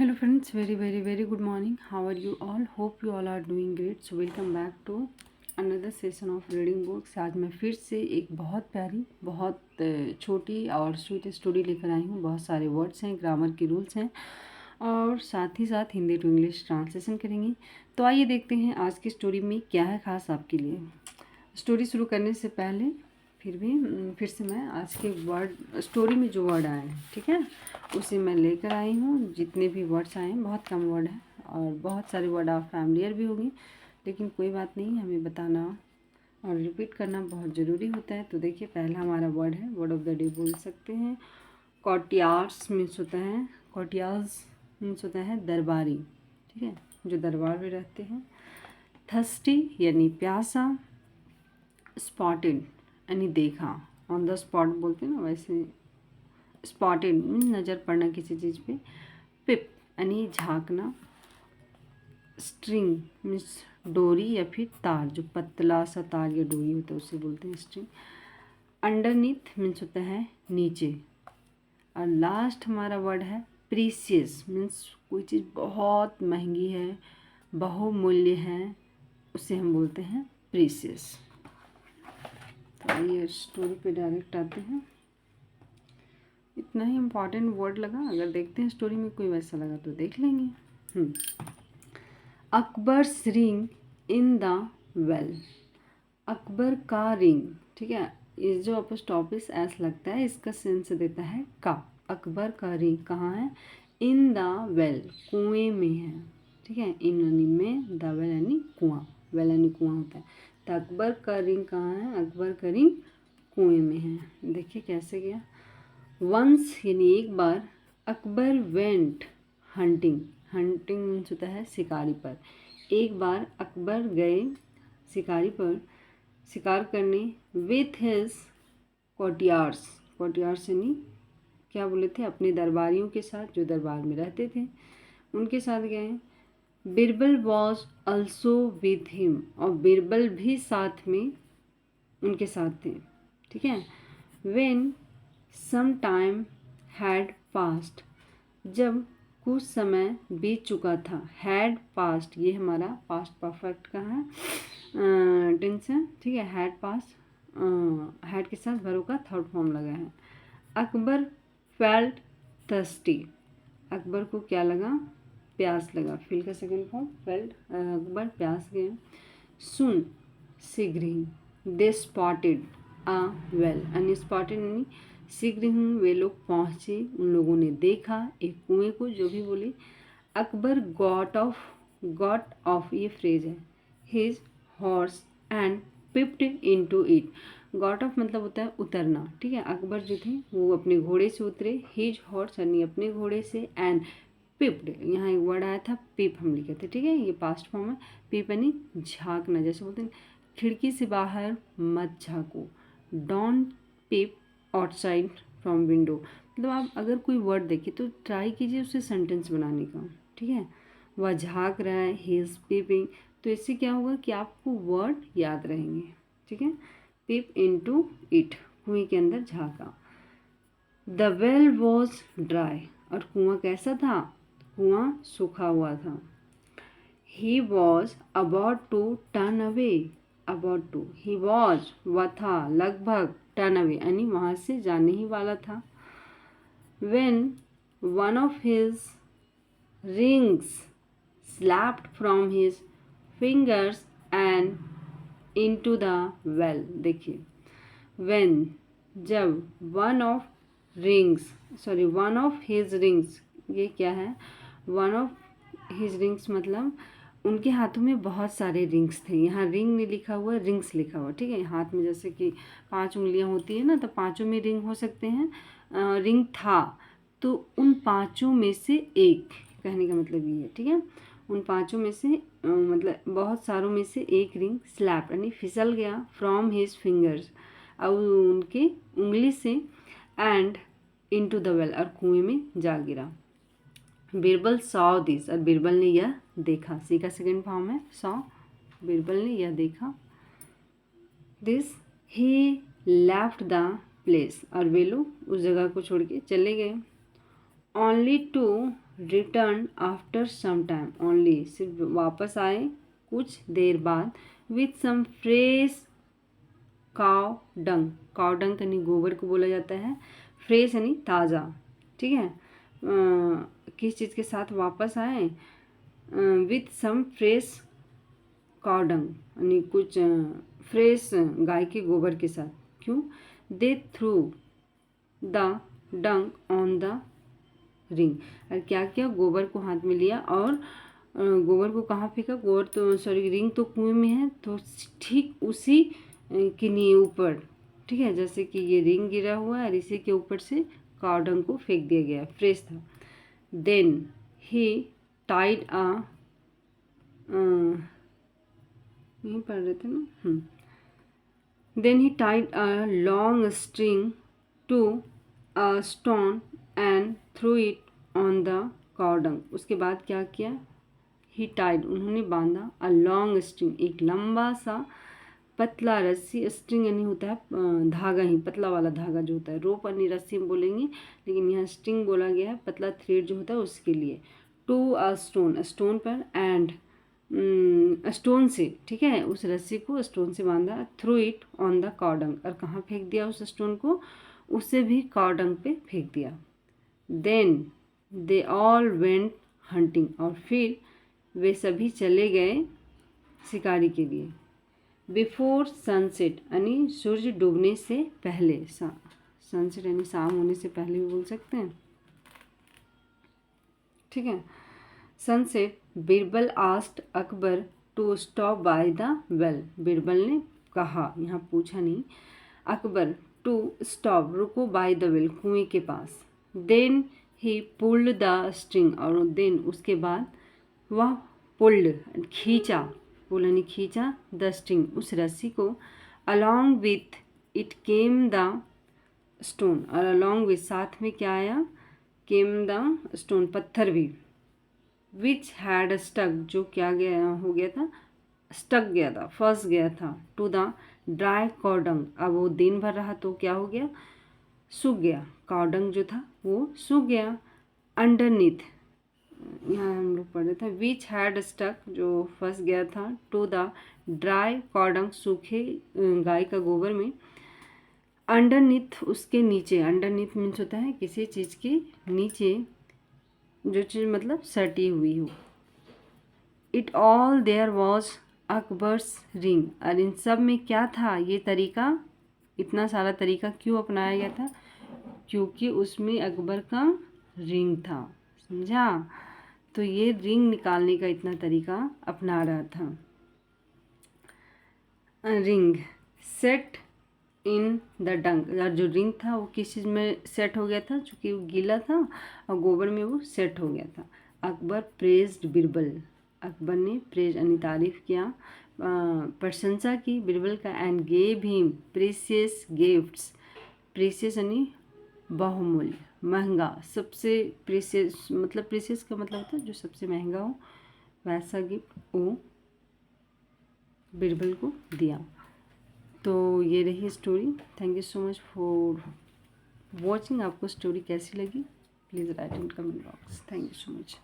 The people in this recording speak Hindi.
Hello friends, very good morning. How are you all? Hope you all are doing great. So welcome back to another session of reading books. आज मैं फिर से एक बहुत प्यारी, बहुत छोटी और स्वीट स्टोरी लेकर आई हूँ। बहुत सारे वर्ड्स हैं, ग्रामर के रूल्स हैं और साथ ही साथ हिंदी टू इंग्लिश ट्रांसलेशन करेंगे। तो आइए देखते हैं आज की स्टोरी में क्या है खास आपके लिए। स्टोरी शुरू करने से पहले फिर से मैं आज के वर्ड स्टोरी में जो वर्ड आए हैं, ठीक है, उसे मैं लेकर आई हूँ। जितने भी वर्ड्स आए हैं बहुत कम वर्ड हैं और बहुत सारे वर्ड आप फैमिलियर भी होंगे, लेकिन कोई बात नहीं, हमें बताना और रिपीट करना बहुत ज़रूरी होता है। तो देखिए, पहला हमारा वर्ड है, वर्ड ऑफ द डे बोल सकते हैं। कॉटियार्स मीन्स होता है, कॉटियार्स मीन्स होता है दरबारी, ठीक है, जो दरबार में रहते हैं। थर्स्टी यानी प्यासा। स्पॉटेड यानी देखा, ऑन द स्पॉट बोलते हैं ना, वैसे स्पॉटेड मीन्स नज़र पड़ना किसी चीज़ पे। पिप यानी झांकना। स्ट्रिंग मीन्स डोरी या फिर तार, जो पतला सा तार या डोरी होता है उसे बोलते हैं स्ट्रिंग। अंडरनीथ मीन्स होता है नीचे। और लास्ट हमारा वर्ड है प्रीसियस मीन्स कोई चीज़ बहुत महंगी है, बहुमूल्य है, उसे हम बोलते हैं प्रीसियस। तो आइए स्टोरी पे डायरेक्ट आते हैं। इतना ही इम्पॉर्टेंट वर्ड लगा, अगर देखते हैं स्टोरी में कोई वैसा लगा तो देख लेंगे। Akbar's ring in the well. Akbar का रिंग, ठीक है, इस जो अपोस्ट्रोफिस एस लगता है इसका सेंस देता है का। अकबर का रिंग कहाँ है? इन द वेल, कुएं में है, ठीक है। इन यानी में, द वेल यानी कुआं, वेल यानी कुआं होता है। तो अकबर का रिंग कहाँ है? अकबर का रिंग कुएं में है। देखिए कैसे गया। वंस यानी एक बार। Akbar went hunting, hunting means होता है शिकारी पर। एक बार अकबर गए शिकारी पर, शिकार करने। विथ हिज कोटियार्स, कोटियार्स यानी क्या बोले थे, अपने दरबारियों के साथ, जो दरबार में रहते थे उनके साथ गए। Birbal was also with him, और बिरबल भी साथ में उनके साथ थे, ठीक है। When some time had passed, जब कुछ समय बीत चुका था। हैड पास्ट, ये हमारा पास्ट परफेक्ट का है टेंस है, ठीक है। हैड पास्ट, हैड के साथ वर्ब का थर्ड फॉर्म लगा है। अकबर फेल्ट थर्स्टी, अकबर को क्या लगा? प्यास लगा। फील का सेकंड फॉर्म फेल्ट, अकबर प्यास गए। सुन शीघ्र ही। दे स्पॉटेड अ वेल, यानी स्पॉटेड यानी शीघ्र ही वे लोग पहुँचे, उन लोगों ने देखा एक कुएं को, जो भी बोले। अकबर गॉट ऑफ ये फ्रेज है, his horse and peeped into it. Got off मतलब होता है उतरना, ठीक है। अकबर जो थे वो अपने घोड़े से उतरे, हिज हॉर्स यानी अपने घोड़े से, एंड पिप्ड, यहाँ एक वर्ड आया था पिप, हम लिखे थे, ठीक है, ये पास्ट फॉर्म है। पिप यानी झांकना, जैसे बोलते हैं खिड़की से बाहर मत झांको। Don't peep outside from window, मतलब आप अगर कोई वर्ड देखें तो ट्राई कीजिए उसे सेंटेंस बनाने का, ठीक है। वह झांक रहा है, ही इज पीपिंग, तो इससे क्या होगा कि आपको वर्ड याद रहेंगे, ठीक है। पिप इनटू इट, कुएं के अंदर झांका। द वेल वॉज ड्राई, और कुआं कैसा था? कुआं सूखा हुआ था। He was about to turn away, about to, he was वह था, लगभग, टर्न अवे यानी वहाँ से जाने ही वाला था। When one of his rings slapped from his fingers and into the well, देखिए वेन, जब, one of one of his rings, ये क्या है? वन ऑफ हिज रिंग्स मतलब उनके हाथों में बहुत सारे रिंग्स थे। यहाँ रिंग नहीं लिखा हुआ, रिंग्स लिखा हुआ, ठीक है। हाथ में जैसे कि 5 उंगलियां होती है ना, तो पांचों में रिंग हो सकते हैं। रिंग था, तो उन पांचों में से एक, कहने का मतलब ये है, ठीक है। उन पांचों में से मतलब बहुत सारों में से एक रिंग स्लैप यानी फिसल गया, फ्रॉम हिज फिंगर्स, और उनके उंगली से, एंड इनटू द वेल, और कुएं में जा गिरा। बिरबल सॉ दिस, और बिरबल ने यह देखा, सी का सेकेंड फॉर्म है सॉ, बिरबल ने यह देखा। This he left the place, और वे लोग उस जगह को छोड़ के चले गए। Only to return after some time only, सिर्फ वापस आए कुछ देर बाद, विथ सम फ्रेश काव डंग, काव डंग यानी गोबर को बोला जाता है, फ्रेश यानी ताज़ा, ठीक है। किस चीज़ के साथ वापस आए, विथ सम फ्रेश काव डंग यानी कुछ फ्रेश गाय के गोबर के साथ। क्यों, they threw the dung on the ring, और क्या किया, गोबर को हाथ में लिया और गोबर को कहाँ फेंका, गोबर तो सॉरी रिंग तो कुएं में है, तो ठीक उसी के नीचे ऊपर, ठीक है, जैसे कि ये रिंग गिरा हुआ है और इसी के ऊपर से कावडंग को फेंक दिया गया, फ्रेश था। देन ही टाइड अ, यहीं पढ़ रहे थे ना, then he tied a long string to a stone and threw it on the cow dung, उसके बाद क्या किया, ही टाइड उन्होंने बांधा, अ लॉन्ग स्ट्रिंग एक लंबा सा पतला रस्सी, स्ट्रिंग यानी होता है धागा ही, पतला वाला धागा जो होता है, रोप यानी रस्सी हम बोलेंगे, लेकिन यहाँ स्ट्रिंग बोला गया है, पतला थ्रेड जो होता है उसके लिए, टू अ स्टोन, स्टोन पर, एंड स्टोन से, ठीक है, उस रस्सी को स्टोन से बांधा, थ्रू इट ऑन द कावडंग, और कहाँ फेंक दिया उस स्टोन को, उससे भी कावडंग पे फेंक दिया। Then they all went hunting, और फिर वे सभी चले गए शिकारी के लिए, बिफोर सनसेट यानी सूर्य डूबने से पहले, सनसेट यानी शाम होने से पहले भी बोल सकते हैं, ठीक है। Sunset, Birbal asked Akbar to stop by the well, Birbal ने कहा, यहाँ पूछा नहीं, अकबर टू स्टॉप रुको, बाय द वेल कुएं के पास। Then he pulled the string, और देन उसके बाद वह पुल्ड खींचा, पुल यानी खींचा, द स्ट्रिंग उस रस्सी को, along with it came the stone, और अलॉन्ग विथ साथ में क्या आया, केम द स्टोन पत्थर भी, विच हैड स्टक जो क्या गया हो गया था, स्टक गया था, फंस गया था, टू द ड्राई कावडंग, अब वो दिन भर रहा तो क्या हो गया, सूख गया, कावडंग जो था वो सूख गया, अंडरनीथ यहाँ हम लोग पढ़ रहे थे, विच हैड स्टक जो फंस गया था, टू द ड्राई कावडंग सूखे गाय का गोबर में, अंडरनीथ उसके नीचे, अंडरनीथ मीन्स होता है किसी चीज़ के नीचे, जो चीज़ मतलब सटी हुई हो। It all there was Akbar's ring, और इन सब में क्या था, ये तरीका, इतना सारा तरीका क्यों अपनाया गया था, क्योंकि उसमें अकबर का रिंग था, समझा, तो ये रिंग निकालने का इतना तरीका अपना रहा था। रिंग सेट इन द डंग, और जो रिंग था वो किस चीज़ में सेट हो गया था, चूँकि वो गीला था और गोबर में वो सेट हो गया था। अकबर प्रेज्ड बिरबल, अकबर ने प्रेज यानी तारीफ किया, प्रशंसा की बिरबल का, and gave him precious gifts, precious यानी बहुमूल्य, महंगा, सबसे प्रीशियस, मतलब प्रीशियस का मतलब होता है जो सबसे महंगा हो, वैसा गिफ्ट वो बिरबल को दिया। तो ये रही story. Thank you so much for watching. आपको स्टोरी कैसी लगी please write in comment box. Thank you so much.